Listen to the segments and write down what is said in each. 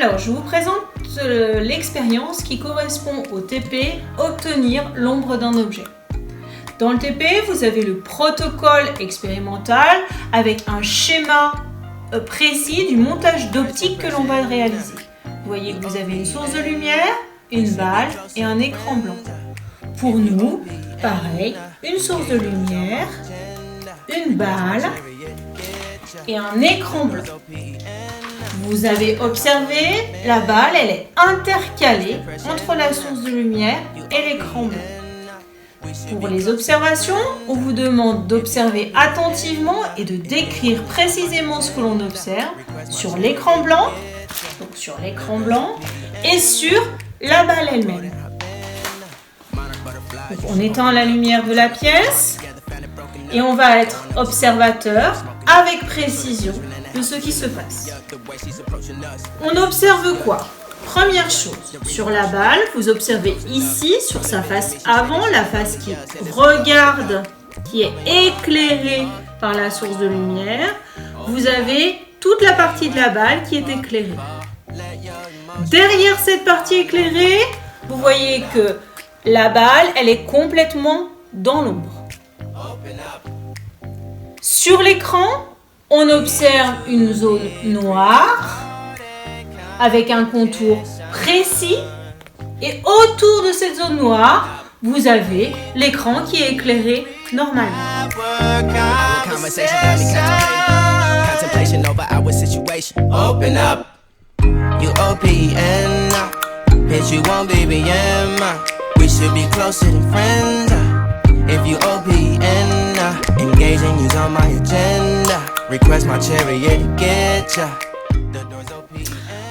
Alors, je vous présente l'expérience qui correspond au TP, obtenir l'ombre d'un objet. Dans le TP, vous avez le protocole expérimental avec un schéma précis du montage d'optique que l'on va réaliser. Vous voyez que vous avez une source de lumière, une balle et un écran blanc. Pour nous, pareil, une source de lumière, une balle et un écran blanc. Vous avez observé, la balle, elle est intercalée entre la source de lumière et l'écran blanc. Pour les observations, on vous demande d'observer attentivement et de décrire précisément ce que l'on observe sur l'écran blanc, et sur la balle elle-même. On éteint la lumière de la pièce et on va être observateur avec précision de ce qui se passe. On observe quoi ? Première chose, sur la balle, vous observez ici, sur sa face avant, la face qui regarde, qui est éclairée par la source de lumière, vous avez toute la partie de la balle qui est éclairée. Derrière cette partie éclairée, vous voyez que la balle, elle est complètement dans l'ombre. Sur l'écran, on observe une zone noire avec un contour précis et autour de cette zone noire, vous avez l'écran qui est éclairé normalement.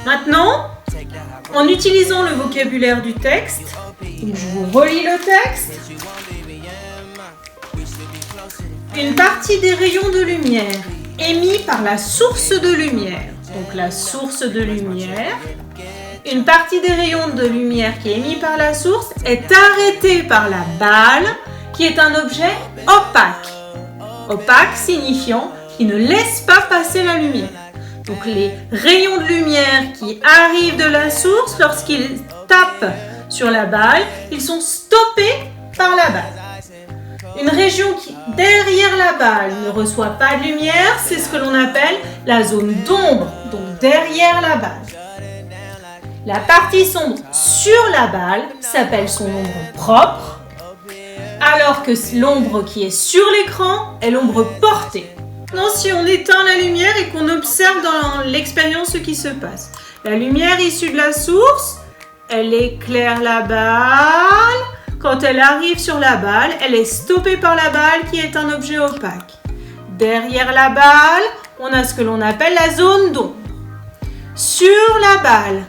Maintenant, en utilisant le vocabulaire du texte, je vous relis le texte. Une partie des rayons de lumière émis par la source de lumière. Donc la source de lumière. Une partie des rayons de lumière qui est émis par la source est arrêtée par la balle, qui est un objet opaque. Opaque signifiant qu'il ne laisse pas passer la lumière. Donc les rayons de lumière qui arrivent de la source, lorsqu'ils tapent sur la balle, ils sont stoppés par la balle. Une région qui, derrière la balle, ne reçoit pas de lumière, c'est ce que l'on appelle la zone d'ombre, donc derrière la balle. La partie sombre sur la balle s'appelle son ombre propre, alors que l'ombre qui est sur l'écran est l'ombre portée. Non, si on éteint la lumière et qu'on observe dans l'expérience ce qui se passe. La lumière issue de la source, elle éclaire la balle. Quand elle arrive sur la balle, elle est stoppée par la balle qui est un objet opaque. Derrière la balle, on a ce que l'on appelle la zone d'ombre. Sur la balle,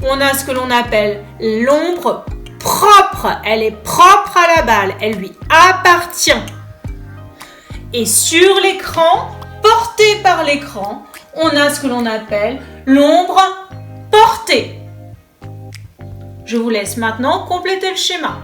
on a ce que l'on appelle l'ombre propre. Elle est propre à la balle, elle lui appartient. Et sur l'écran, porté par l'écran, on a ce que l'on appelle l'ombre portée. Je vous laisse maintenant compléter le schéma.